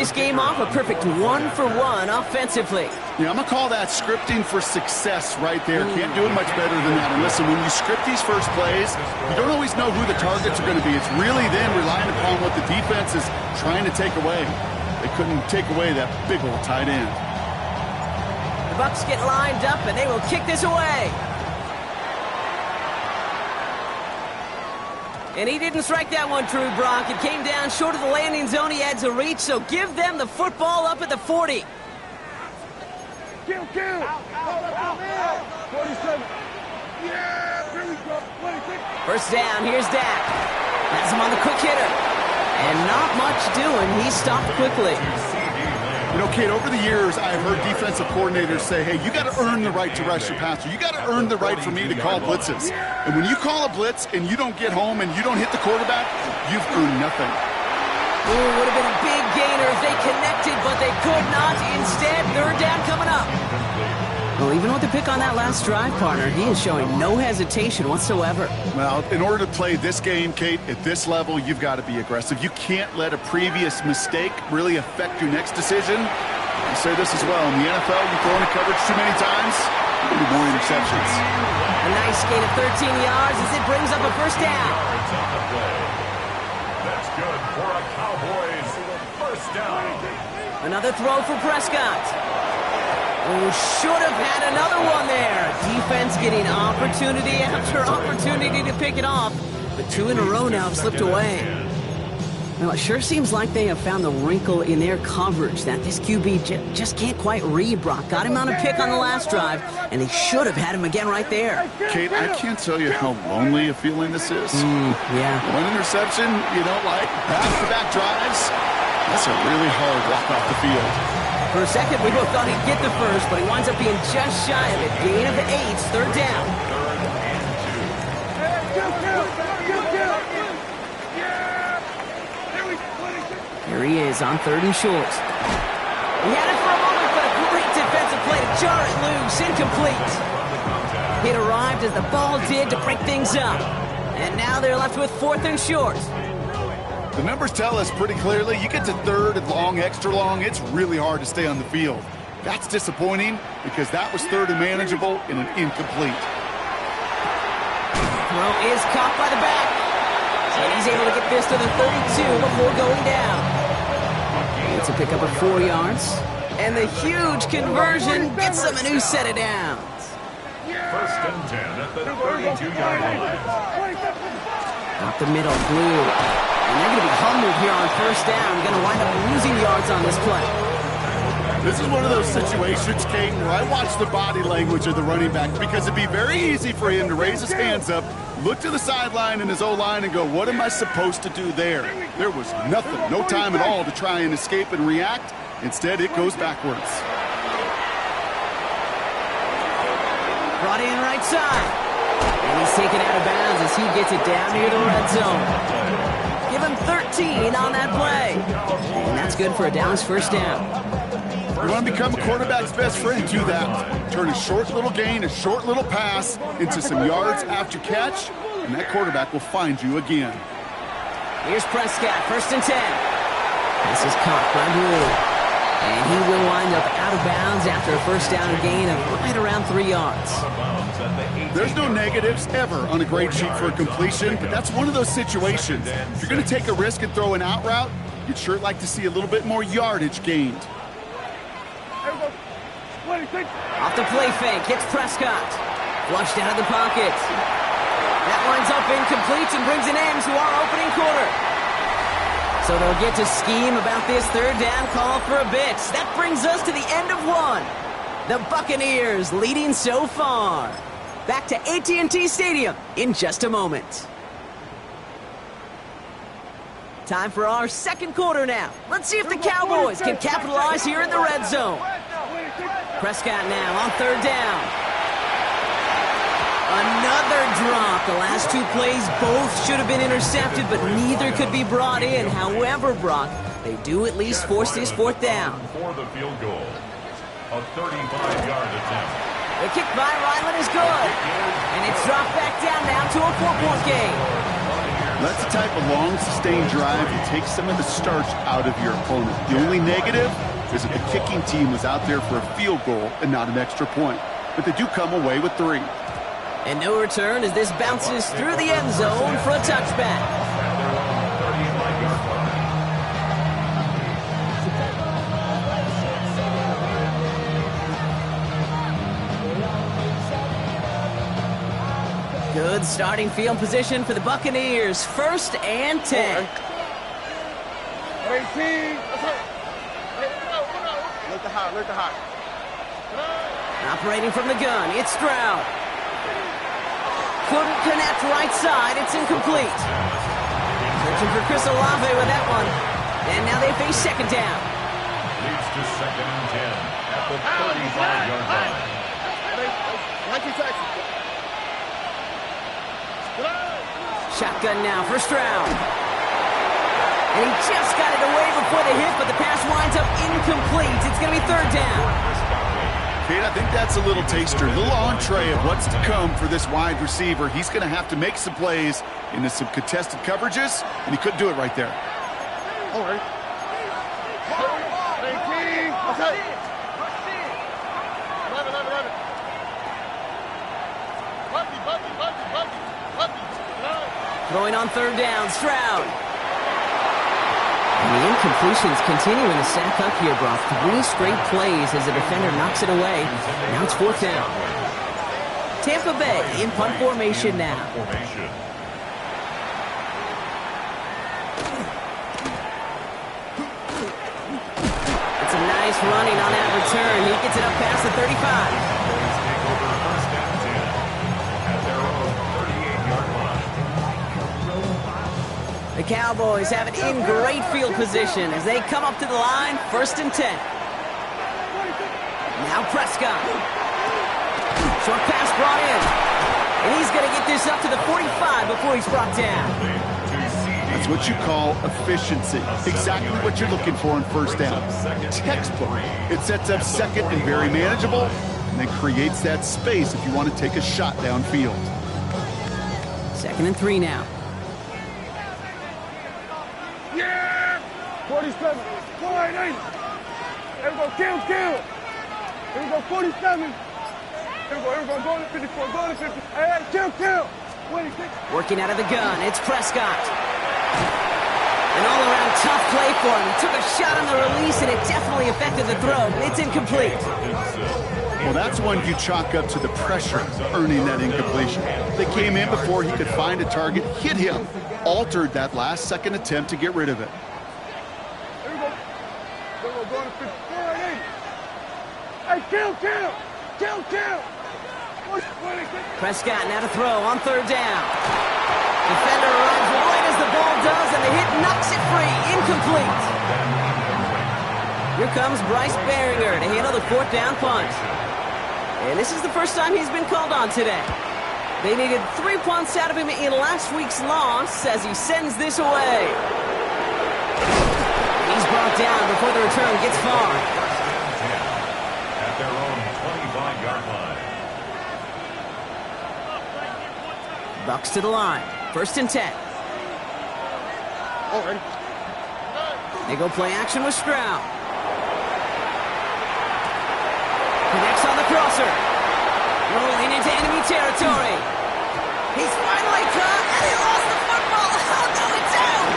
this game off a perfect 1-for-1 offensively. Yeah, I'm going to call that scripting for success right there. Can't do it much better than that. And listen, when you script these first plays, you don't always know who the targets are going to be. It's really then relying upon what the defense is trying to take away. They couldn't take away that big old tight end. The Bucs get lined up, and they will kick this away. And he didn't strike that one true, Brock. It came down short of the landing zone. He had to reach, so give them the football up at the 40. Kill. 47. Yeah, here we go. 26. First down, here's Dak. Has him on the quick hitter. And not much doing. He stopped quickly. You know, Kate, over the years, I've heard defensive coordinators say, hey, you got to earn the right to rush your passer. You got to earn the right for me to call blitzes. And when you call a blitz and you don't get home and you don't hit the quarterback, you've earned nothing. Ooh, would have been a big gainer if they connected, but they could not. Instead, third down coming up. Well, even with the pick on that last drive, partner, he is showing no hesitation whatsoever. Well, in order to play this game, Kate, at this level, you've got to be aggressive. You can't let a previous mistake really affect your next decision. I say this as well. In the NFL, you throw into coverage too many times, you'll be more interceptions. A nice gain of 13 yards as it brings up a first down. That's good for a Cowboys first down. Another throw for Prescott. Oh, should have had another one there. Defense getting opportunity after opportunity to pick it off. But two in a row now have slipped away. Well, it sure seems like they have found the wrinkle in their coverage that this QB just can't quite read, Brock. Got him on a pick on the last drive, and they should have had him again right there. Kate, I can't tell you how lonely a feeling this is. Yeah. One interception, you don't like back-to-back drives. That's a really hard walk off the field. For a second, we both thought he'd get the first, but he winds up being just shy of it. Gain of 8, third down. Here he is on third and short. He had it for a moment, but a great defensive play to jar it loose. Incomplete. It arrived as the ball did to break things up. And now they're left with fourth and short. The numbers tell us pretty clearly, you get to third and long, extra long, it's really hard to stay on the field. That's disappointing because that was third and manageable and an incomplete. Throw is caught by the back. And he's able to get this to the 32 before going down. It's a pickup of 4 yards. And the huge conversion gets them a new set of downs. First and 10 at the 32-yard line. Up the middle, blue. And they're going to be humbled here on first down. They're going to wind up losing yards on this play. This is one of those situations, Kate, where I watch the body language of the running back because it'd be very easy for him to raise his hands up, look to the sideline in his O-line and go, what am I supposed to do there? There was nothing, no time at all to try and escape and react. Instead, it goes backwards. Brought in right side. And he's taken out of bounds as he gets it down near the red zone. Give him 13 on that play. And that's good for a Dallas first down. You want to become a quarterback's best friend, do that. Turn a short little gain, a short little pass into some yards after catch, and that quarterback will find you again. Here's Prescott, first and 10. This is caught by Blue. And he will wind up out of bounds after a first down gain of right around 3 yards. There's no negatives ever on a grade sheet for a completion, but that's one of those situations. If you're going to take a risk and throw an out route, you'd sure like to see a little bit more yardage gained. Off the play fake, hits Prescott. Flushed out of the pocket. That winds up incomplete and brings an end to our opening quarter. So they'll get to scheme about this third down call for a bit. That brings us to the end of one. The Buccaneers leading so far. Back to AT&T Stadium in just a moment. Time for our second quarter now. Let's see if the Cowboys can capitalize here in the red zone. Prescott now on third down. Another drop. The last two plays both should have been intercepted, but neither could be brought in. However, Brock, they do at least force this fourth down. For the field goal, a 35-yard attempt. The kick by Ryland is good. And it's dropped back down now to a 4-point game. That's the type of long, sustained drive that takes some of the starch out of your opponent. The only negative is that the kicking team was out there for a field goal and not an extra point. But they do come away with 3. And no return as this bounces through the end zone for a touchback. Good starting field position for the Buccaneers. 1st and 10. 18. Look the high. Operating from the gun, it's Stroud. Couldn't connect right side, it's incomplete. Searching for Chris Olave with that one. And now they face 2nd down. Leads to 2nd and 10 at the 35-yard line. Shotgun now for Stroud. And he just got it away before the hit, but the pass winds up incomplete. It's going to be 3rd down. Kate, I think that's a little taster, a little entree of what's to come for this wide receiver. He's going to have to make some plays into some contested coverages, and he couldn't do it right there. All right. 18. Throwing on 3rd down, Stroud. And the incompletions continuing to stack up here, Brock. 3 straight plays as the defender knocks it away. Now it's 4th down. Tampa Bay in punt formation now. It's a nice running on that return. He gets it up past the 35. The Cowboys have it in great field position as they come up to the line, 1st and 10. Now Prescott. Short pass brought in. And he's going to get this up to the 45 before he's brought down. That's what you call efficiency. Exactly what you're looking for in 1st down. Textbook. It sets up 2nd and very manageable, and then creates that space if you want to take a shot downfield. 2nd and 3 now. 47. 488. Here we go. Kill. Here we go. 47. Here we go. Go to 54. Go to 50. Hey, kill. 26. Working out of the gun. It's Prescott. An all-around tough play for him. He took a shot on the release, and it definitely affected the throw. It's incomplete. Well, that's one you chalk up to the pressure earning that incompletion. They came in before he could find a target, hit him, altered that last-second attempt to get rid of it. Hey, kill! Prescott now to throw on 3rd down. Defender runs right as the ball does, and the hit knocks it free. Incomplete. Here comes Bryce Baringer to handle the 4th down punt. And this is the first time he's been called on today. They needed 3 punts out of him in last week's loss as he sends this away. He's brought down before the return gets far. At their own 25-yard line. Bucks to the line. 1st and 10. All right. They go play action with Stroud. Connects on the crosser. Rolling into enemy territory. He's finally caught, and he lost the football. Oh, no, it's out!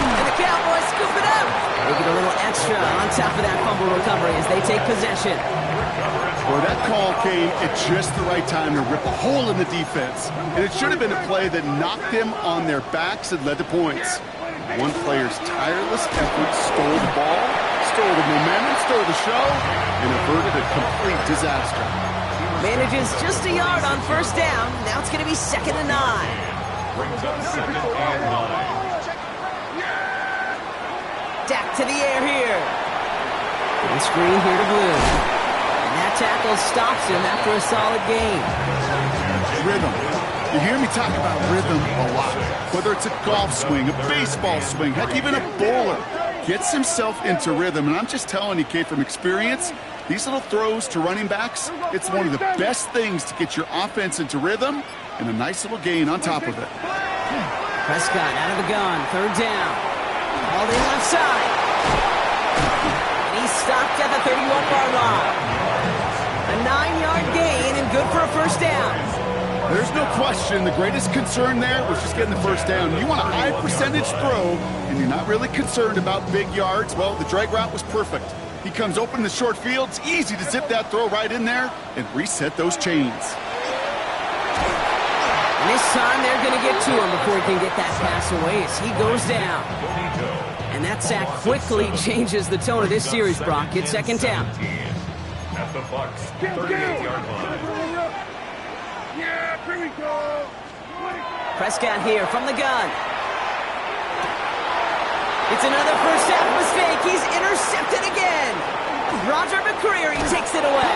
And the Cowboys scoop it up. They get a little extra on top of that fumble recovery as they take possession. Well, that call came at just the right time to rip a hole in the defense. And it should have been a play that knocked them on their backs and led to points. One player's tireless effort stole the ball, stole the momentum, stole the show, and averted a complete disaster. Manages just a yard on 1st down. Now it's going to be 2nd and 9. Brings up 2nd and 9. Dak to the air here. And screen here to Blue. And that tackle stops him after a solid gain. Rhythm. You hear me talk about rhythm a lot. Whether it's a golf swing, a baseball swing, heck, even a bowler gets himself into rhythm. And I'm just telling you, Kate, from experience, these little throws to running backs, it's one of the best things to get your offense into rhythm and a nice little gain on top of it. Prescott out of the gun, third down. Hauled in left side. And he's stopped at the 31-yard line. A 9-yard gain and good for a first down. There's no question the greatest concern there was just getting the first down. You want a high percentage throw, and you're not really concerned about big yards. Well, the drag route was perfect. He comes open in the short field. It's easy to zip that throw right in there and reset those chains. And this time they're going to get to him before he can get that pass away as he goes down. And that sack quickly changes the tone of this series, Brock. It's second down. At the Bucs 38-yard line. Yeah, here we go. Prescott here from the gun. It's another first half mistake. He's intercepted again. Roger McCreary takes it away.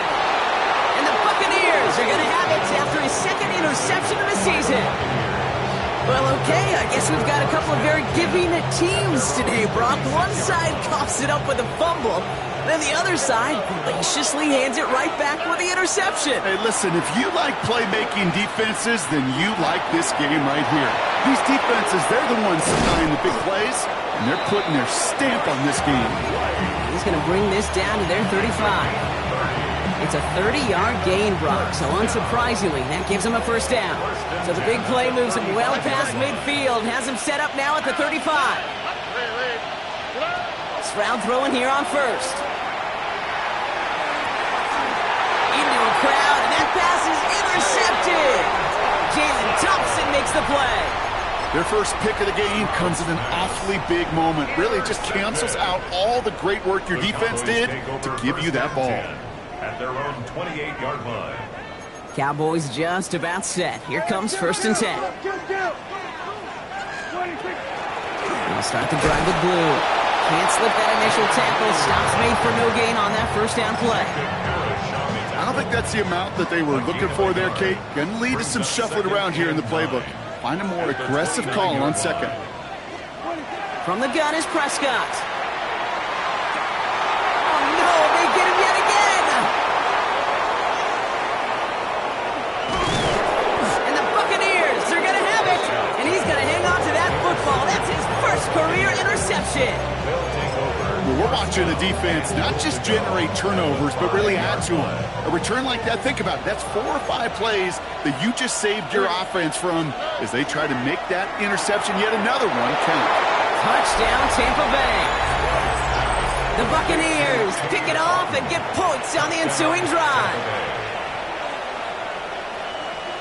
And the Buccaneers are going to have it after his second interception of the season. Well, okay, I guess we've got a couple of very giving teams today, Brock. One side coughs it up with a fumble, then the other side graciously hands it right back with the interception. Hey, listen, if you like playmaking defenses, then you like this game right here. These defenses, they're the ones supplying the big plays, and they're putting their stamp on this game. He's going to bring this down to their 35. It's a 30-yard gain, Brock, so unsurprisingly, that gives him a first down. So the big play moves him well past midfield, has him set up now at the 35. Stroud throwing here on first. Into a crowd, and that pass is intercepted. Jalen Thompson makes the play. Their first pick of the game comes at an awfully big moment. Really just cancels out all the great work your defense did to give you that ball. At their own 28-yard line. Cowboys just about set. Here comes first and 10. They'll start the drive with blue. Can't slip that initial tackle. Stops made for no gain on that first down play. I don't think that's the amount that they were looking for there, Kate. Going to lead to some shuffling around here in the playbook. Find a more aggressive call on second. From the gun is Prescott. Oh, no, they get him yet again. And the Buccaneers are going to have it. And he's going to hang on to that football. That's his first career interception. Well, we're watching the defense not just generate turnovers, but really add to them. A return like that, think about it. That's 4 or 5 plays that you just saved your offense from as they try to make that interception, yet another one, count. Touchdown, Tampa Bay. The Buccaneers pick it off and get points on the ensuing drive.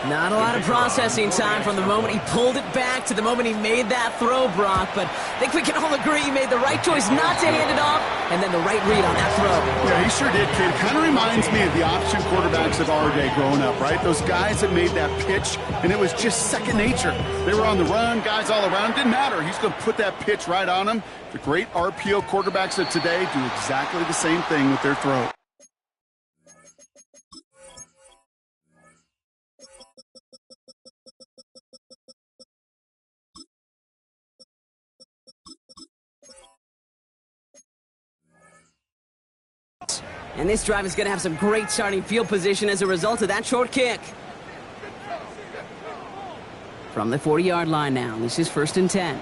Not a lot of processing time from the moment he pulled it back to the moment he made that throw, Brock, but I think we can all agree he made the right choice not to hand it off and then the right read on that throw. Yeah, he sure did, kid. Kind of reminds me of the option quarterbacks of our day growing up, right? Those guys that made that pitch, and it was just second nature. They were on the run, guys all around. Didn't matter. He's going to put that pitch right on them. The great RPO quarterbacks of today do exactly the same thing with their throw. And this drive is going to have some great starting field position as a result of that short kick. From the 40-yard line now, this is first and 10.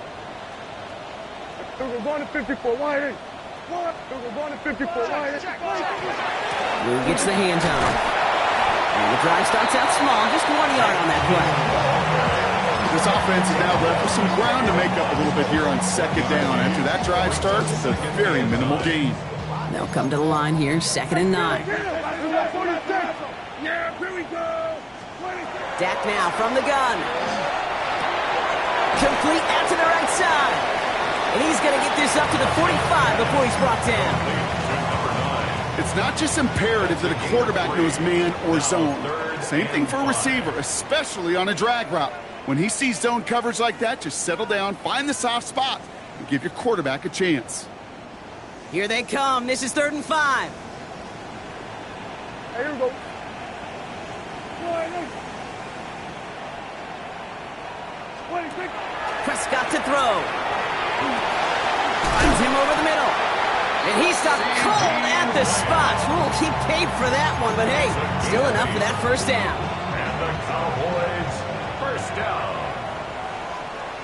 We're going to 54 wide. We're going to 54 wide. Blue gets the hands on. And the drive starts out small, just 1 yard on that play. This offense is now left with some ground to make up a little bit here on second down. After that drive starts, it's a very minimal gain. They'll come to the line here, second and 9. Yeah, here we go. Dak now from the gun. Complete out to the right side. And he's going to get this up to the 45 before he's brought down. It's not just imperative that a quarterback knows man or zone. Same thing for a receiver, especially on a drag route. When he sees zone coverage like that, just settle down, find the soft spot, and give your quarterback a chance. Here they come. This is 3rd and 5. Here we go. Prescott to throw. Finds him over the middle. And he stopped cold at the spot. Ooh, he paid for that one, but hey, still enough for that first down. And the Cowboys first down.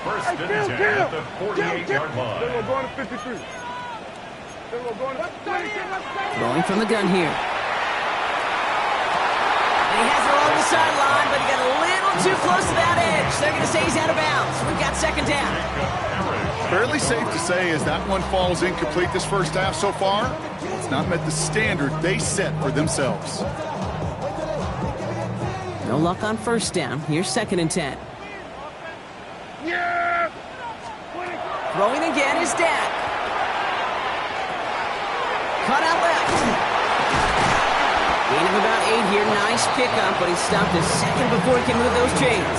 First Hey, and kill, 10 kill. at the 48-yard Then line. we're going to 53. Then we're going to 20. Throwing from the gun here. And he has it along the sideline, but he got a little too close to that edge. They're going to say he's out of bounds. We've got second down. Fairly safe to say as that one falls incomplete this first half so far, it's not met the standard they set for themselves. No luck on first down. Here's second and 10. Yeah! Throwing again is Dak. Cut out left. Gain of about 8 here. Nice pickup, but he stopped a second before he can move those chains.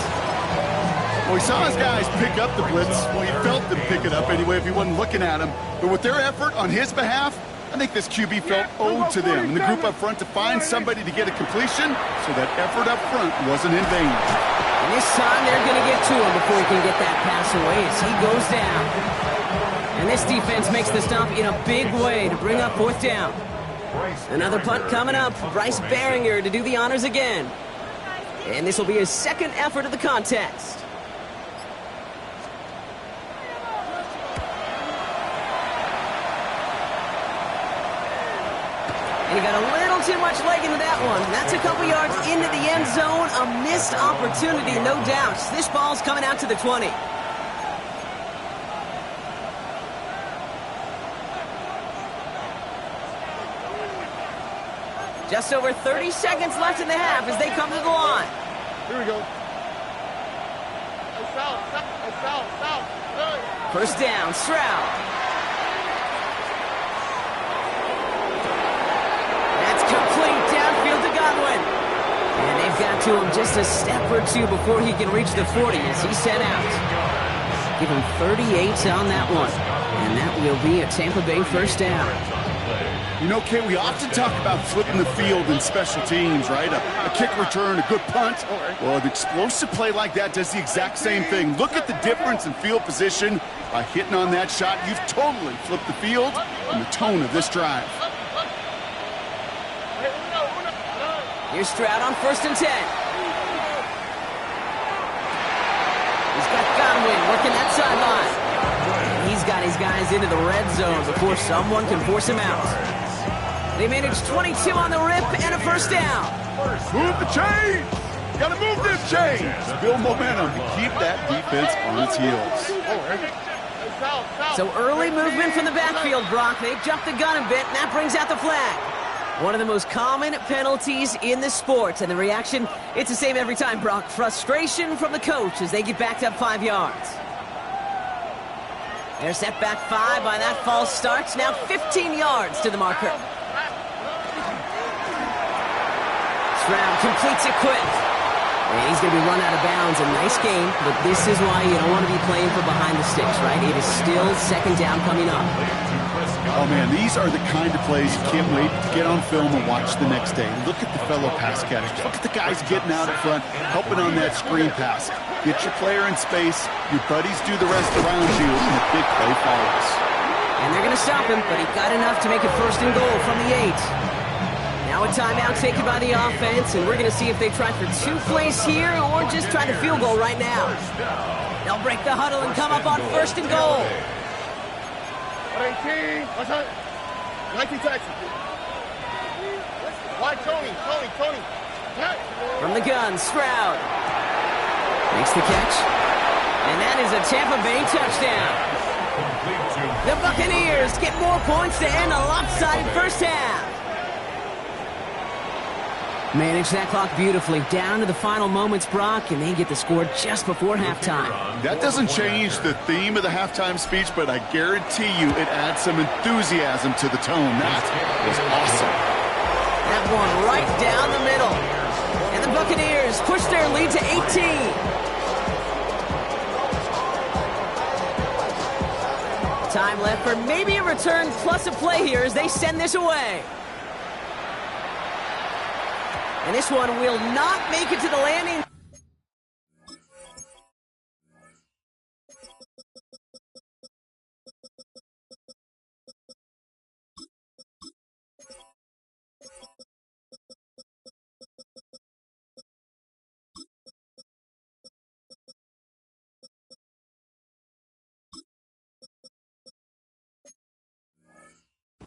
Well, he saw his guys pick up the blitz. Well, he felt them pick it up anyway if he wasn't looking at him. But with their effort on his behalf, I think this QB felt owed to them and the group up front to find somebody to get a completion, so that effort up front wasn't in vain. And this time they're going to get to him before he can get that pass away as he goes down. And this defense makes the stop in a big way to bring up fourth down. Another punt coming up. Bryce Behringer to do the honors again. And this will be his second effort of the contest. And he got a little too much leg into that one. That's a couple yards into the end zone. A missed opportunity, no doubt. This ball's coming out to the 20. Just over 30 seconds left in the half as they come to the line. Here we go. South. First down, Stroud. That's complete downfield to Godwin. And they've got to him just a step or two before he can reach the 40 as he set out. Give him 38 on that one. And that will be a Tampa Bay first down. You know, Kate, we often talk about flipping the field in special teams, right? A kick return, a good punt. Well, an explosive play like that does the exact same thing. Look at the difference in field position. By hitting on that shot, you've totally flipped the field and the tone of this drive. Here's Stroud on first and 10. He's got Godwin working that sideline. And he's got his guys into the red zone before someone can force him out. They managed 22 on the rip and a first down. Move the chains! Gotta move them chains! Build momentum to keep that defense on its heels. So early movement from the backfield, Brock. They jumped the gun a bit, and that brings out the flag. One of the most common penalties in the sport, and the reaction, it's the same every time, Brock. Frustration from the coach as they get backed up 5 yards. They're set back 5 by that false start. Now 15 yards to the marker. Stroud completes it quick. And he's going to be run out of bounds. A nice game, but this is why you don't want to be playing for behind the sticks, right? It is still second down coming up. Oh, man, these are the kind of plays you can't wait to get on film and watch the next day. Look at the fellow pass catchers. Look at the guys getting out in front, helping on that screen pass. Get your player in space, your buddies do the rest around you, and a big play follows. And they're going to stop him, but he got enough to make it first and goal from the 8. Now a timeout taken by the offense, and we're going to see if they try for 2 plays here or just try to field goal right now. They'll break the huddle and come up on first and goal. 18. What's that? 19 Texas. Why Tony? From the gun, Stroud makes the catch, and that is a Tampa Bay touchdown. The Buccaneers get more points to end a lopsided first half. Manage that clock beautifully down to the final moments, Brock, and they get the score just before halftime. That doesn't change the theme of the halftime speech, but I guarantee you it adds some enthusiasm to the tone. That was awesome. That one right down the middle. And the Buccaneers push their lead to 18. Time left for maybe a return plus a play here as they send this away. And this one will not make it to the landing.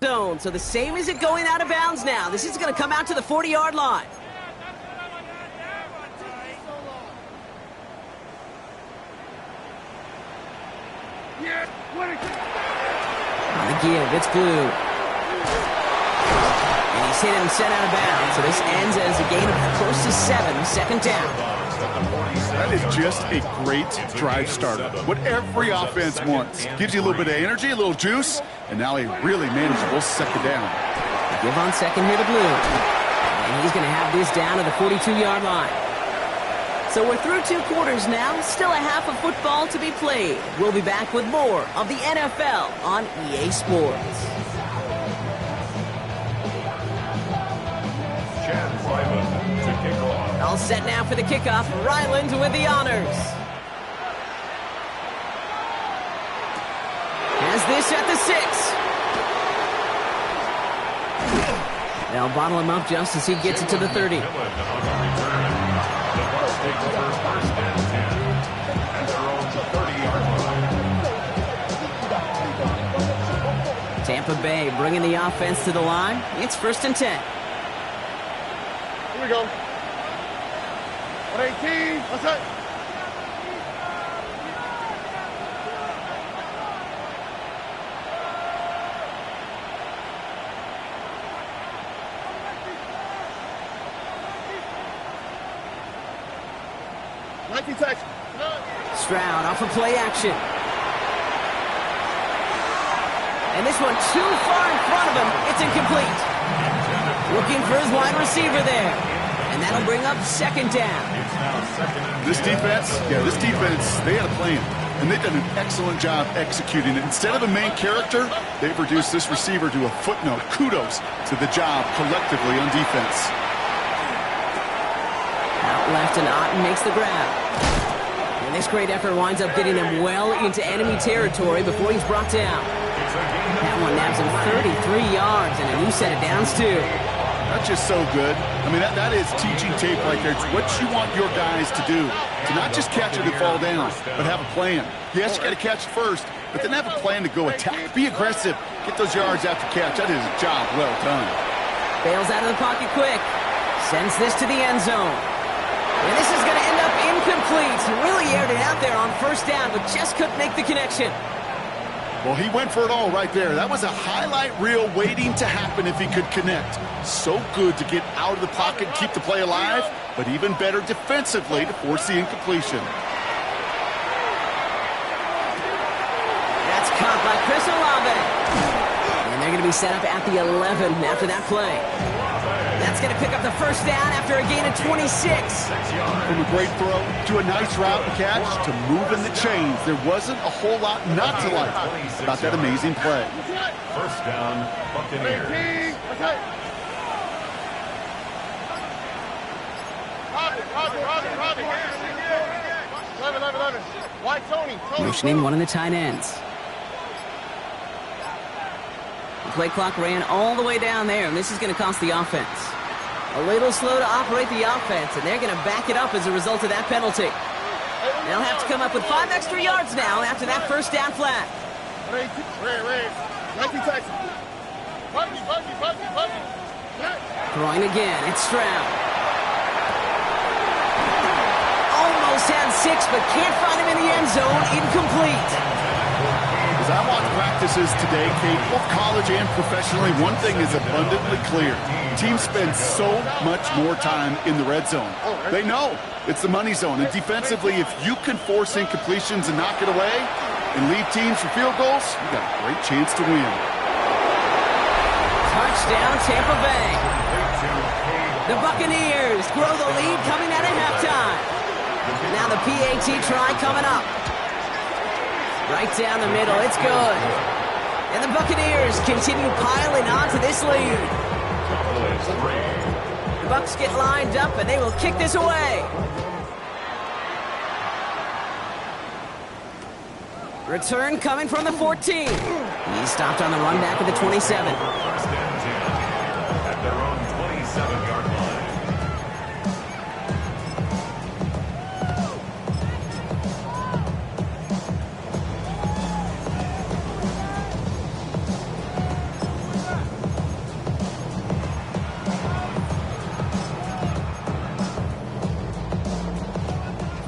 zone. So the same as it going out of bounds now. This is going to come out to the 40-yard line. On the give, it's Blue. And he's hit him sent out of bounds. So this ends as a gain of close to 7, second down. That is just a great drive starter. What every offense wants. Gives you a little bit of energy, a little juice, and now a really manageable second down. Give on second here to Blue. And he's going to have this down to the 42-yard line. So we're through 2 quarters now. Still a half of football to be played. We'll be back with more of the NFL on EA Sports. To kick off. All set now for the kickoff. Ryland with the honors. Has this at the 6. They'll bottle him up just as he gets it to the 30. Tampa Bay bringing the offense to the line. It's 1st and 10. Here we go. 118. What's that? Stroud off of play action. And this one too far in front of him. It's incomplete. Looking for his wide receiver there. And that'll bring up 2nd down. This defense, they had a plan. And they've done an excellent job executing it. Instead of a main character, they've reduced this receiver to a footnote. Kudos to the job collectively on defense. Out left and Otten makes the grab. And this great effort winds up getting him well into enemy territory before he's brought down. That one nabs him 33 yards and a new set of downs too. That's just so good. I mean, that is teaching tape right there. It's what you want your guys to do. To not just catch it and fall down, but have a plan. Yes, you got to catch it first, but then have a plan to go attack. Be aggressive. Get those yards after catch. That is a job well done. Bails out of the pocket quick. Sends this to the end zone. And this is going to end up incomplete. He really aired it out there on 1st down, but just couldn't make the connection. Well, he went for it all right there. That was a highlight reel waiting to happen if he could connect. So good to get out of the pocket and keep the play alive, but even better defensively to force the incompletion. That's caught by Chris Olave. And they're going to be set up at the 11 after that play. That's going to pick up the 1st down after a gain of 26. From a great throw to a nice route and catch to moving the chains, there wasn't a whole lot not to like about that amazing play. 1st down, Buccaneers. Motioning one of the tight ends. The play clock ran all the way down there, and this is going to cost the offense. A little slow to operate the offense, and they're going to back it up as a result of that penalty. They'll have to come up with 5 extra yards now after that 1st down flat. Throwing again, it's Stroud. Almost had 6, but can't find him in the end zone. Incomplete. As I watch practices today, Kate, both college and professionally, one thing is abundantly clear. Teams spend so much more time in the red zone. They know it's the money zone. And defensively, if you can force incompletions and knock it away and lead teams for field goals, you got a great chance to win. Touchdown, Tampa Bay. The Buccaneers grow the lead coming out of halftime. Now the PAT try coming up. Right down the middle, it's good. And the Buccaneers continue piling on to this lead. The Bucs get lined up and they will kick this away. Return coming from the 14. He stopped on the run back of the 27. At their own 27-yard line.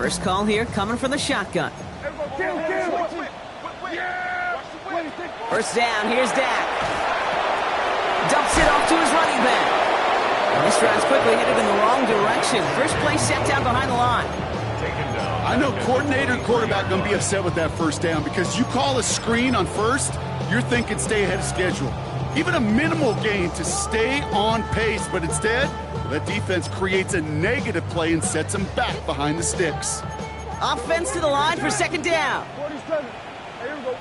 First call here coming from the shotgun. Kill. First down, here's Dak. Dumps it off to his running back. And this drive's quickly headed in the wrong direction. First play set down behind the line. I know coordinator and quarterback going to be upset with that first down because you call a screen on first, you're thinking stay ahead of schedule. Even a minimal gain to stay on pace, but instead, that defense creates a negative play and sets them back behind the sticks. Offense to the line for second down. 47. Here we go.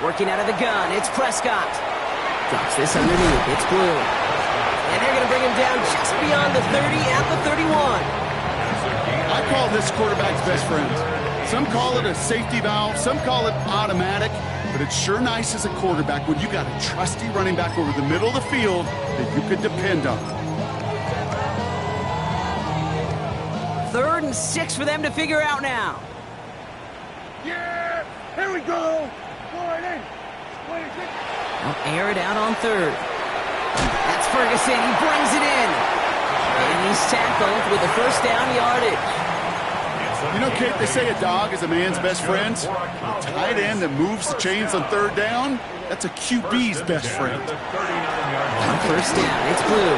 Working out of the gun, it's Prescott. Drops this underneath, it's Blue. And they're going to bring him down just beyond the 30 at the 31. I call this quarterback's best friend. Some call it a safety valve, some call it automatic, but it's sure nice as a quarterback when you got a trusty running back over the middle of the field that you could depend on. 3rd and 6 for them to figure out now. Yeah! Here we go! 40. 26. They'll air it out on 3rd. That's Ferguson. He brings it in. And he's tackled with the first down yardage. You know, Kate, they say a dog is a man's best friend. A tight end that moves the chains on 3rd down, that's a QB's best friend. On first down, it's Blue.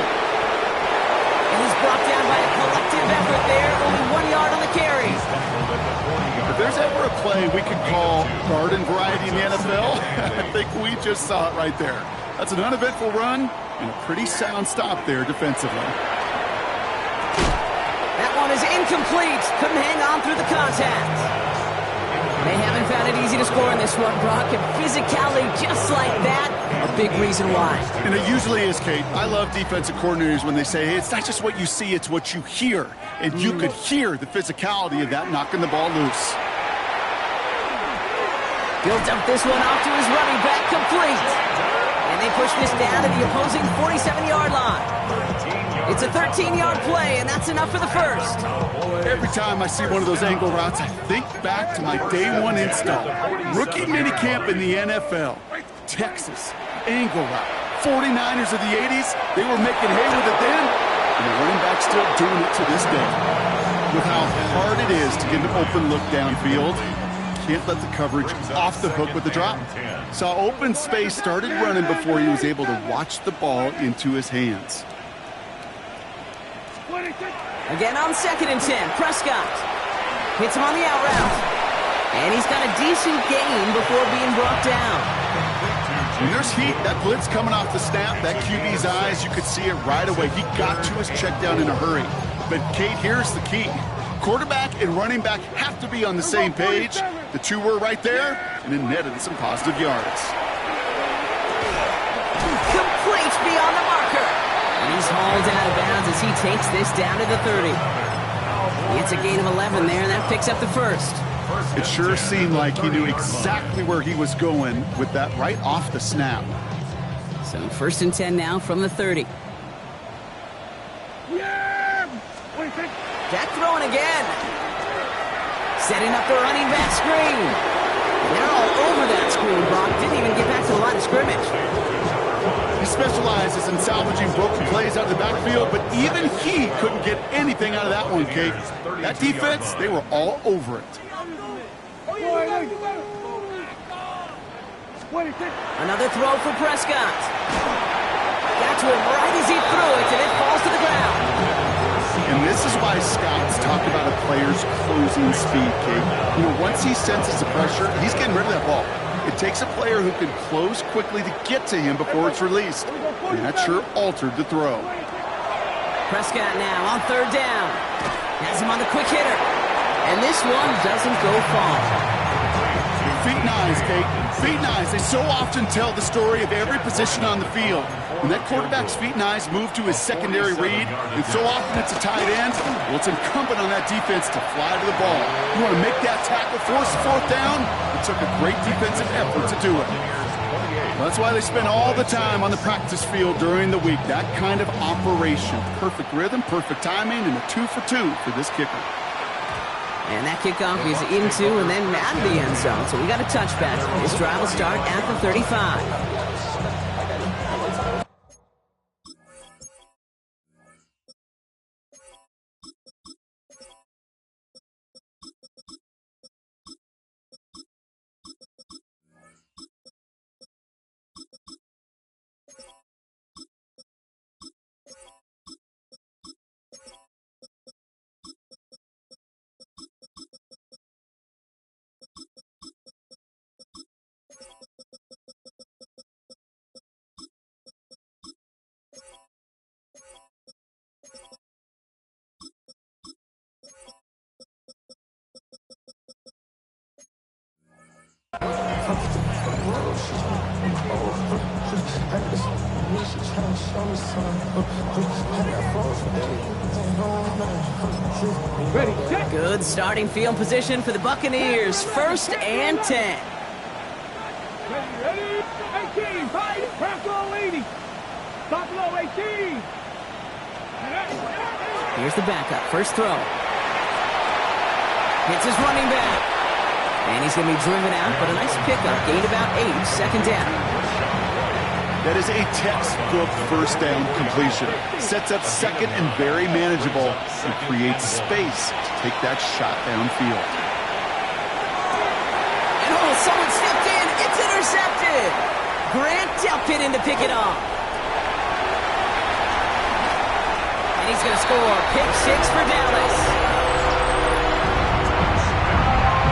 And he's brought down by a collective effort there. Only 1 yard on the carry. If there's ever a play we could call garden variety in the NFL, I think we just saw it right there. That's an uneventful run and a pretty sound stop there defensively. That one is incomplete. Couldn't hang on through the contact. They haven't found it easy to score in this one, Brock, and physicality just like that, a big reason why. And it usually is, Kate. I love defensive coordinators when they say, hey, it's not just what you see, it's what you hear. And you could hear the physicality of that knocking the ball loose. He'll dump this one off to his running back, complete. And they push this down to the opposing 47-yard line. It's a 13-yard play, and that's enough for the first. Every time I see one of those angle routes, I think back to my day one install. Rookie minicamp in the NFL. Texas, angle route. 49ers of the 80s, they were making hay with it then, and the running back's still doing it to this day. With how hard it is to get an open look downfield, can't let the coverage off the hook with the drop. Saw open space, started running before he was able to watch the ball into his hands. Again on 2nd and 10, Prescott hits him on the out route. And he's got a decent gain before being brought down. When there's heat, that blitz coming off the snap, that QB's eyes, you could see it right away. He got to his check down in a hurry. But, Kate, here's the key. Quarterback and running back have to be on the same page. The two were right there, and it netted some positive yards. Complete beyond the marker. And he's hauled out of bounds as he takes this down to the 30. It's a gain of 11 there, and that picks up the first. It sure seemed like he knew exactly where he was going with that right off the snap. So 1st and 10 now from the 30. Yeah! 26. Jack throwing again. Setting up the running back screen. And they're all over that screen, Brock. Didn't even get back to the line of scrimmage. He specializes in salvaging broken plays out of the backfield, but even he couldn't get anything out of that one, Kate. That defense, they were all over it. Another throw for Prescott. Got to him right as he threw it, and it falls to the ground. And this is why scouts talk about a player's closing speed, Kate. You know, once he senses the pressure, he's getting rid of that ball. It takes a player who can close quickly to get to him before it's released. And that sure altered the throw. Prescott now on 3rd down. Has him on the quick hitter. And this one doesn't go far. Feet and eyes, Kate. Feet and eyes. They so often tell the story of every position on the field. When that quarterback's feet and eyes move to his secondary read, and so often it's a tight end, well, it's incumbent on that defense to fly to the ball. You want to make that tackle, force the 4th down? It took a great defensive effort to do it. Well, that's why they spend all the time on the practice field during the week. That kind of operation. Perfect rhythm, perfect timing, and a 2 for 2 for this kicker. And that kickoff is into and then out of the end zone. So we got a touchback. This drive will start at the 35. Ready, check. Good starting field position for the Buccaneers. 1st and 10. Ready, 18, fight, press low 80. Stop low 18. Here's the backup. First throw. Hits his running back. And he's going to be driven out, but a nice pickup. Gained about 8. 2nd down. That is a textbook first down completion. Sets up second and very manageable and creates space to take that shot downfield. And oh, someone stepped in. It's intercepted. Grant Delpit in to pick it off. And he's going to score. Pick 6 for Dallas.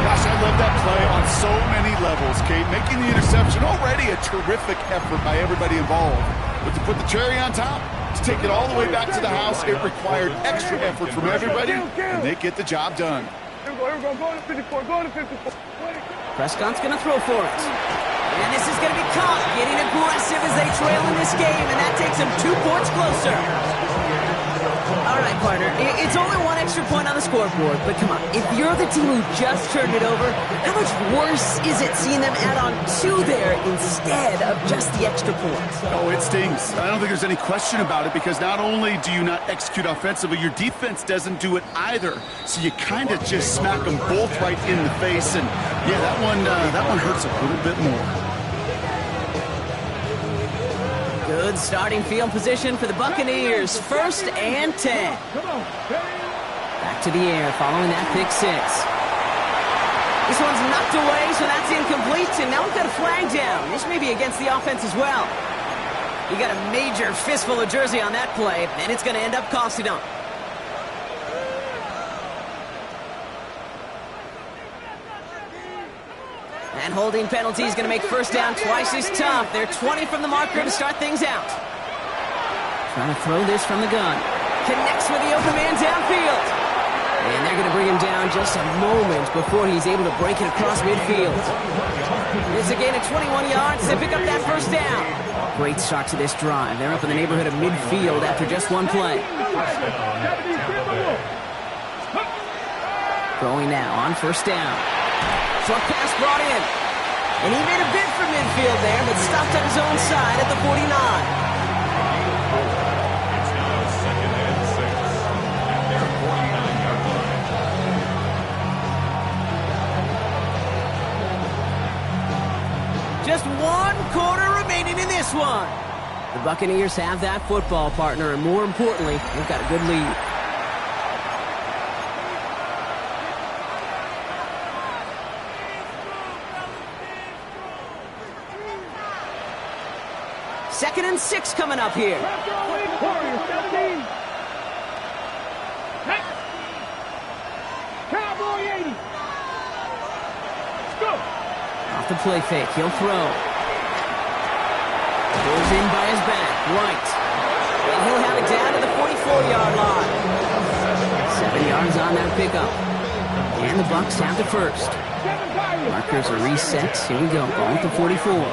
Gosh, I love that play on so many levels, Kate. Making the interception already a terrific effort by everybody involved. But to put the cherry on top, to take it all the way back to the house, it required extra effort from everybody, and they get the job done. Here we go, go to 54, go to 54. Prescott's going to throw for it. And this is going to be caught. Getting aggressive as they trail in this game, and that takes them 2 points closer. All right, partner, it's only 1 extra point on the scoreboard, but come on, if you're the team who just turned it over, how much worse is it seeing them add on 2 there instead of just the extra point? Oh, it stings. I don't think there's any question about it, because not only do you not execute offensively, your defense doesn't do it either. So you kind of just smack them both right in the face, and yeah, that one hurts a little bit more. Good starting field position for the Buccaneers. 1st and 10. Back to the air following that pick 6. This one's knocked away, so that's incomplete, and now we've got a flag down. This may be against the offense as well. You got a major fistful of jersey on that play, and it's going to end up costing them. And holding penalty is going to make 1st down twice as tough. They're 20 from the marker to start things out. Trying to throw this from the gun. Connects with the open man downfield. And they're going to bring him down just a moment before he's able to break it across midfield. It's a gain of 21 yards. They pick up that 1st down. Great start to this drive. They're up in the neighborhood of midfield after just 1 play. Throwing now on 1st down. Short pass brought in. And he made a bid for midfield there, but stopped on his own side at the 49. It's now 2nd and 6 at their 49-yard line. Just 1 quarter remaining in this one. The Buccaneers have that football, partner, and more importantly, they've got a good lead. Second and 6 coming up here. Off the play fake, he'll throw. Goes in by his back, right. And he'll have it down to the 44-yard line. 7 yards on that pickup. And the Bucs have the 1st. Markers are reset. Here we go, going to 44.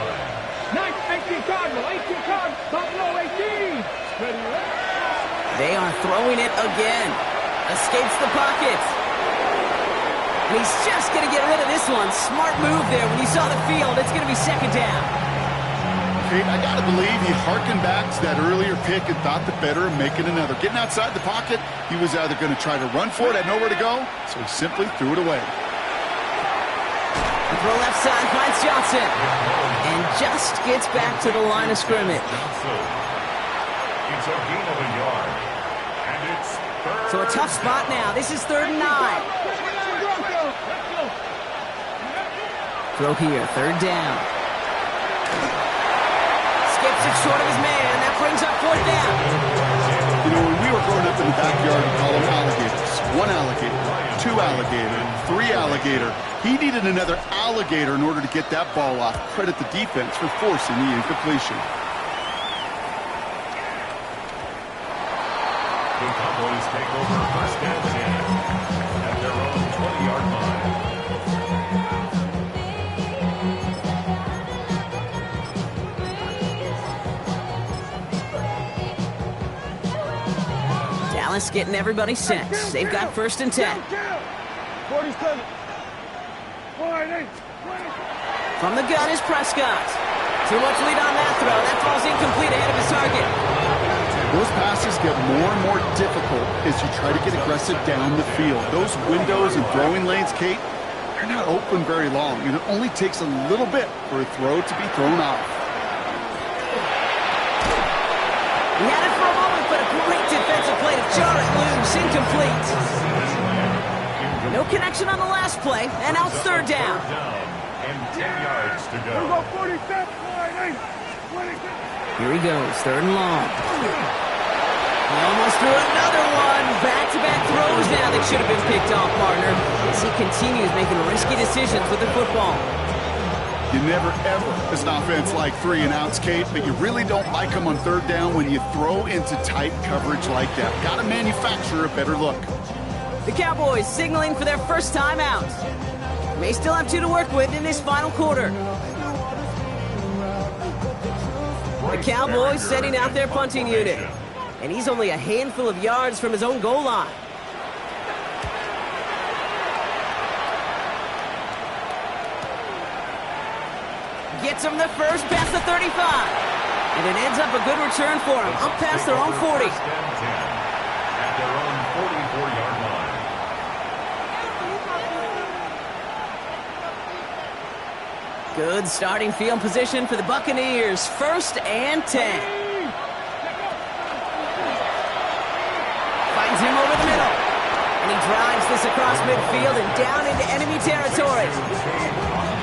They are throwing it again. Escapes the pocket. And he's just going to get rid of this one. Smart move there. When you saw the field, it's going to be 2nd down. Kate, I got to believe he harkened back to that earlier pick and thought the better of making another. Getting outside the pocket, he was either going to try to run for it, had nowhere to go, so he simply threw it away. The throw left side finds Johnson. And just gets back to the line of scrimmage. It's a gain of a yard. And it's 3rd. So a tough spot now. This is 3rd and 9. Throw here, 3rd down. Skips it short of his man. That brings up 4th down. You know, when we were growing up in the backyard, we call them alligators. 1 alligator, 2 alligator, 3 alligator. He needed another alligator in order to get that ball off. Credit the defense for forcing the incompletion. The Cowboys take over 1st and 10 at their own 20-yard line. Dallas getting everybody set. They've got 1st and 10. 47. 48. From the gun is Prescott. Too much lead on that throw. That throw's incomplete ahead of his target. Those passes get more and more difficult as you try to get aggressive down the field. Those windows and throwing lanes, Kate, they're not open very long, and it only takes a little bit for a throw to be thrown off. He had it for a moment, but a great defensive play to jar it loose. Incomplete. No connection on the last play, and now it's 3rd down. And 10 yards to go. Here we go, 47. 48. 26. Here he goes, 3rd and long. He almost threw another one. Back-to-back throws now that should have been picked off, partner, as he continues making risky decisions with the football. You never, ever, as an offense, like 3 and outs, Kate, but you really don't like them on 3rd down when you throw into tight coverage like that. Got to manufacture a better look. The Cowboys signaling for their first time out. May still have 2 to work with in this final quarter. The Cowboys sending out their punting unit. And he's only a handful of yards from his own goal line. Gets him the first past the 35. And it ends up a good return for him, up past their own 40. At their own 44-yard line. Good starting field position for the Buccaneers. 1st and 10. Finds him over the middle. And he drives this across midfield and down into enemy territory.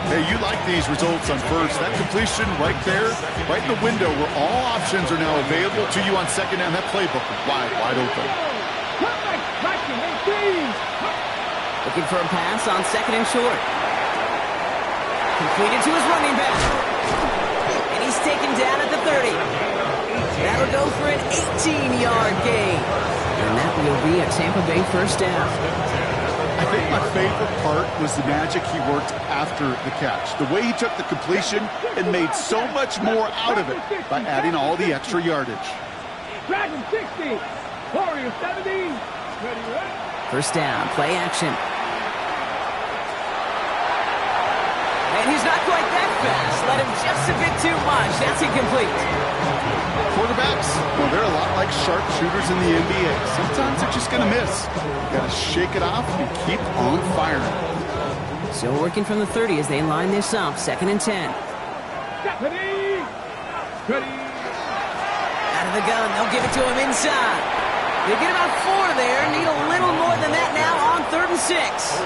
Hey, you like these results on 1st. That completion right there, right in the window where all options are now available to you on 2nd down. That playbook wide open. Looking for a pass on 2nd and short. Completed to his running back. And he's taken down at the 30. That'll go for an 18-yard gain. And that will be a Tampa Bay 1st down. I think my favorite part was the magic he worked after the catch. The way he took the completion and made so much more out of it by adding all the extra yardage. Dragon 60. Warrior 70. 1st down, play action. And he's not quite that fast. Let him just a bit too much. That's incomplete. Quarterbacks, well, they're a lot like sharpshooters in the NBA. Sometimes they're just going to miss. Got to shake it off and keep on firing. Still working from the 30 as they line this up. 2nd and 10. Ready. Out of the gun, they'll give it to him inside. They get about 4 there. Need a little more than that now on 3rd and 6.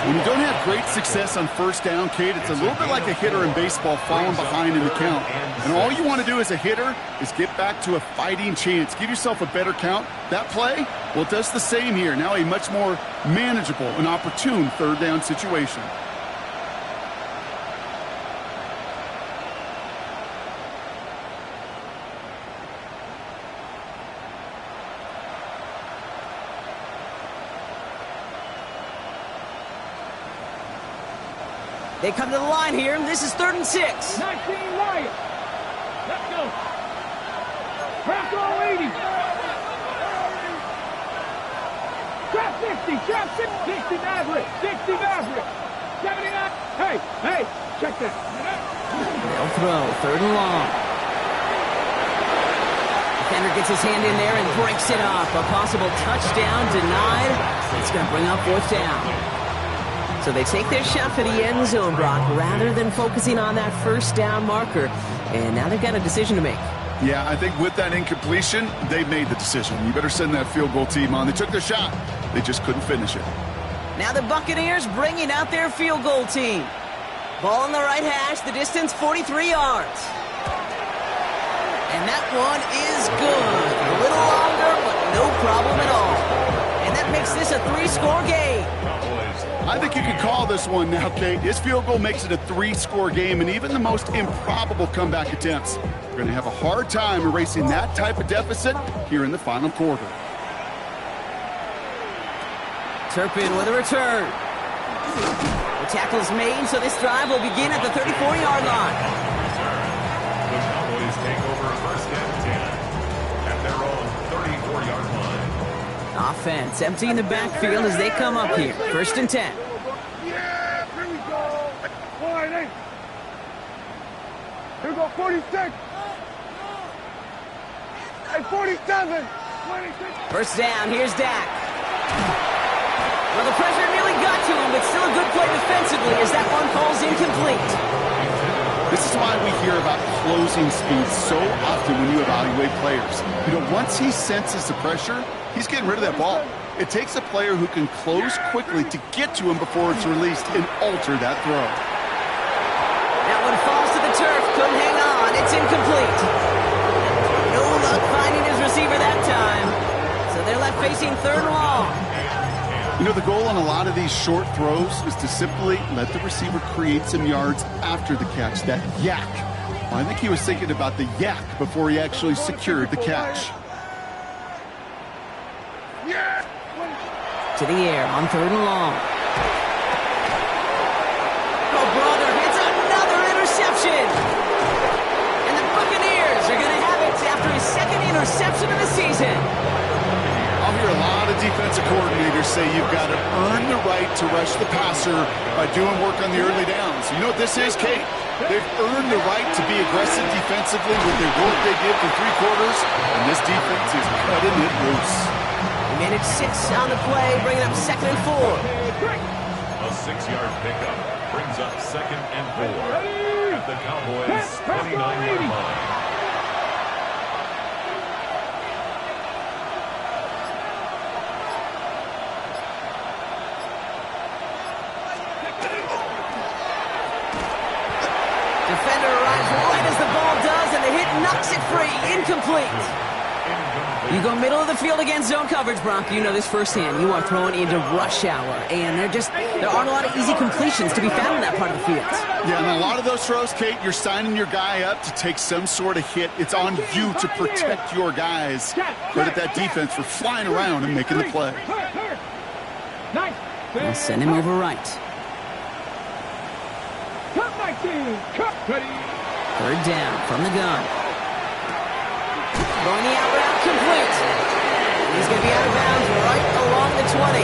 When you don't have great success on 1st down, Kate, it's a little bit like a hitter in baseball falling behind in the count. And all you want to do as a hitter is get back to a fighting chance. Give yourself a better count. That play, well, it does the same here. Now a much more manageable and opportune 3rd down situation. They come to the line here. This is 3rd and 6. 19 right. Let's go. Trap all 80. Trap 60. Trap 60 Maverick. 60 Maverick. 79. Hey, check that. They'll throw. 3rd and long. Defender gets his hand in there and breaks it up. A possible touchdown denied. It's going to bring up 4th down. So they take their shot for the end zone, Brock, rather than focusing on that 1st down marker. And now they've got a decision to make. Yeah, I think with that incompletion, they made the decision. You better send that field goal team on. They took their shot. They just couldn't finish it. Now the Buccaneers bringing out their field goal team. Ball on the right hash, the distance 43 yards. And that one is good. A little longer, but no problem at all. And that makes this a 3-score game. I think you can call this one now, Kate. This field goal makes it a 3-score game, and even the most improbable comeback attempts are going to have a hard time erasing that type of deficit here in the final quarter. Turpin with a return. The tackle's made, so this drive will begin at the 34-yard line. The Cowboys take over 1st and 10 at their own 34-yard line. defense, emptying the backfield as they come up here. 1st and 10. Yeah, here we go. 1-8. Here we go, 46. Hey, 47. 26. 1st down, here's Dak. Well, the pressure nearly got to him, but still a good play defensively as that one falls incomplete. This is why we hear about closing speed so often when you evaluate players. You know, once he senses the pressure, he's getting rid of that ball. It takes a player who can close quickly to get to him before it's released and alter that throw. That one falls to the turf, couldn't hang on, it's incomplete. No luck finding his receiver that time. So they're left facing 3rd and long. You know, the goal on a lot of these short throws is to simply let the receiver create some yards after the catch, that yak. Well, I think he was thinking about the yak before he actually secured the catch. Yeah. To the air on 3rd and long. Oh, brother, it's another interception. And the Buccaneers are going to have it after his 2nd interception of the season. I'll hear a lot of defensive coordinators say you've got to earn the right to rush the passer by doing work on the early downs. You know what this is, Kate? They've earned the right to be aggressive defensively with the work they did for 3 quarters, and this defense is cutting it loose. He managed 6 on the play, bringing up 2nd and 4. A 6-yard pickup brings up 2nd and 4 at the Cowboys' 29-yard line. Defender arrives right as the ball does, and the hit knocks it free. Incomplete. You go middle of the field against zone coverage, Bronco. You know this firsthand. You are throwing into rush hour, and there aren't a lot of easy completions to be found in that part of the field. Yeah, and a lot of those throws, Kate, you're signing your guy up to take some sort of hit. It's on you to protect your guys. Credit that defense for flying around and making the play. They'll send him over right. Cut back in. Cut. Ready. 3rd down from the gun. Throwing the out route complete. He's going to be out of bounds right along the 20.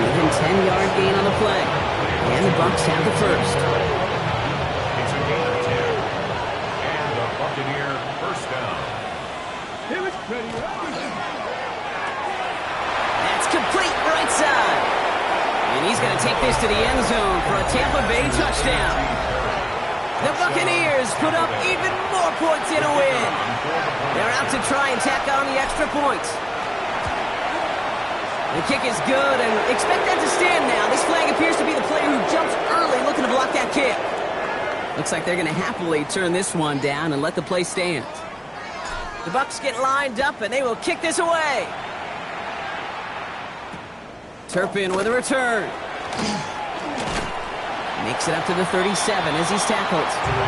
Even 10-yard gain on the play. And the Bucs have the 1st. It's a gain of 10. And a Buccaneer 1st down. That's complete right side. And he's going to take this to the end zone for a Tampa Bay touchdown. The Buccaneers put up even more points in a win. They're out to try and tack on the extra points. The kick is good, and expect that to stand now. This flag appears to be the player who jumps early looking to block that kick. Looks like they're going to happily turn this one down and let the play stand. The Bucs get lined up, and they will kick this away. Turpin with a return. Makes it up to the 37 as he's tackled. The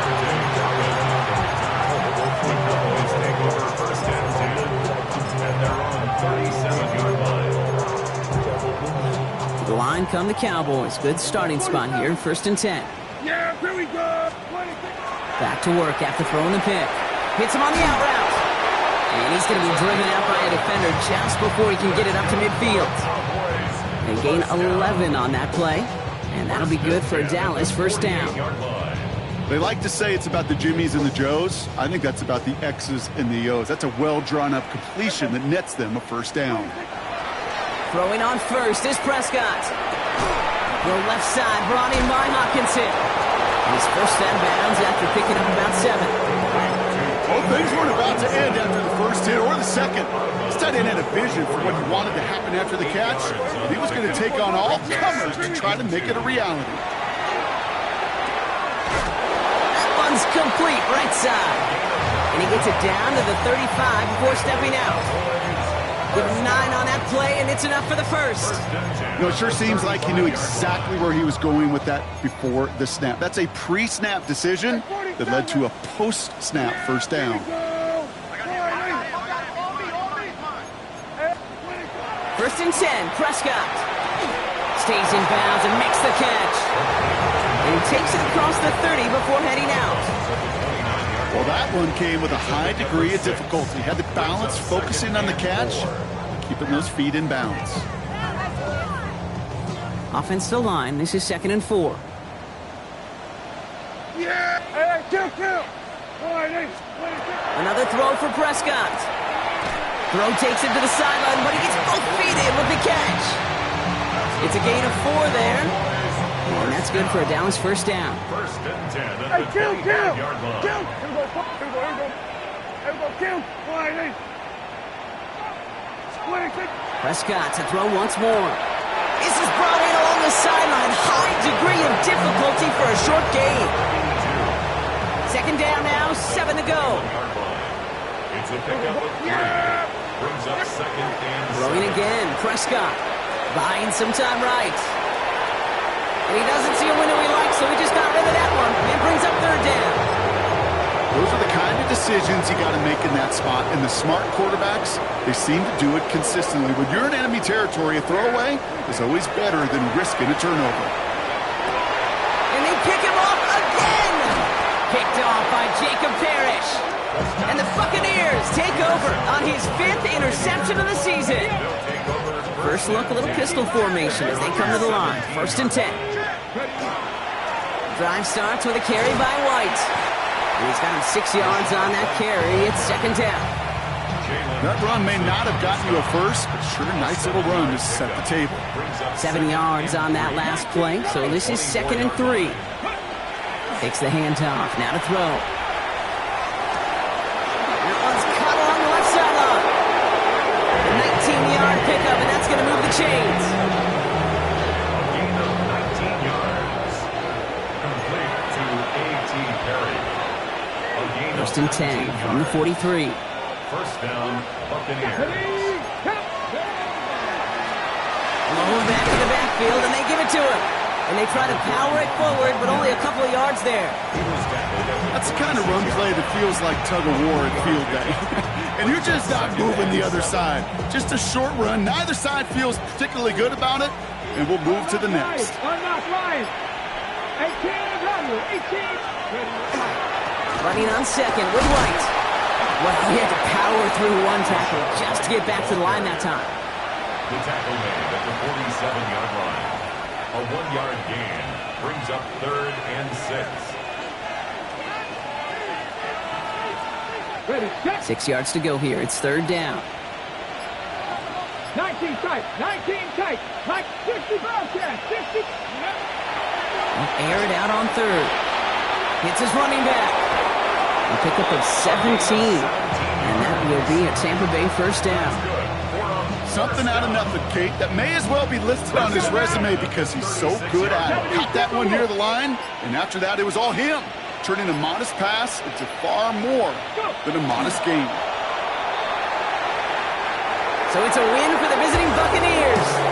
Cowboys take over 1st and 10 at their own 37-yard line. The line come the Cowboys. Good starting spot here in 1st and 10. Yeah, here we go. Back to work after throwing the pick. Hits him on the out route. And he's going to be driven out by a defender just before he can get it up to midfield. They gain 11 on that play. And that'll be good for Dallas 1st down. They like to say it's about the Jimmies and the Joes. I think that's about the X's and the O's. That's a well-drawn-up completion that nets them a 1st down. Throwing on 1st is Prescott. The left side brought in by Hopkinson. His 1st out of bounds after picking up about 7. Well, things weren't about to end after the 1st hit or the 2nd. This tight end had a vision for what he wanted to happen after the catch. And he was going to take on all comers to try to make it a reality. That one's complete right side. And he gets it down to the 35 before stepping out. Give him 9 on that play, and it's enough for the 1st. You know, it sure seems like he knew exactly where he was going with that before the snap. That's a pre-snap decision that led to a post-snap 1st down. 1st and 10, Prescott. Stays in bounds and makes the catch. And he takes it across the 30 before heading out. Well, that one came with a high degree of difficulty. Had the balance focusing on the catch. keeping those feet in bounds. Offensive line, this is 2nd and 4. Yeah! Hey, kill! Another throw for Prescott. Throw takes him to the sideline, but he gets both feet in with the catch. It's a gain of 4 there. And that's good for a Dallas first down. First and 10 at Hey, the kill! 25-yard line. Here we go, kill! Prescott to throw once more. This is brought in along the sideline. High degree of difficulty for a short gain. 2nd down now, 7 to go. It's a pickup of 3. Brings up 2nd and 7. Throwing again, Prescott. Buying some time right. And he doesn't see a window he likes, so he just got rid of that one. And brings up 3rd down. Those are the kind of decisions you got to make in that spot. And the smart quarterbacks, they seem to do it consistently. When you're in enemy territory, a throwaway is always better than risking a turnover. And they pick him off again. Picked off by Jacob Parrish. And the Buccaneers take over on his 5th interception of the season. First look, a little pistol formation as they come to the line. 1st and 10. Drive starts with a carry by White. And he's got him 6 yards on that carry. It's 2nd down. That run may not have gotten you a first, but sure, nice little run to set the table. 7 yards on that last play, so this is 2nd and 3. Takes the handoff, now to throw. That one's caught along the left sideline. A 19-yard pickup, and that's going to move the chains. Gain of 19 yards. Complete to A.T. Perry. 1st and 10 from the 43. First down, Buccaneers. Low back in the backfield, and they give it to him. And they try to power it forward, but only a couple of yards there. That's the kind of run play that feels like tug-of-war at field day. And you're just not moving the other side. Just a short run. Neither side feels particularly good about it, and we'll move to the next. Running on 2nd with White. Well, he had to power through one tackle just to get back to the line that time. The tackle made at the 47-yard line. A 1-yard gain brings up 3rd and 6. 6 yards to go here. It's 3rd down. 19 tight, like 60 broadcast, 60. Air it out on 3rd. Hits his running back. A pickup of 17. And that will be a Tampa Bay first down. Something out of nothing, Kate, that may as well be listed on his resume because he's so good at it. Caught that one near the line, and after that, it was all him, turning a modest pass into far more than a modest gain. So it's a win for the visiting Buccaneers.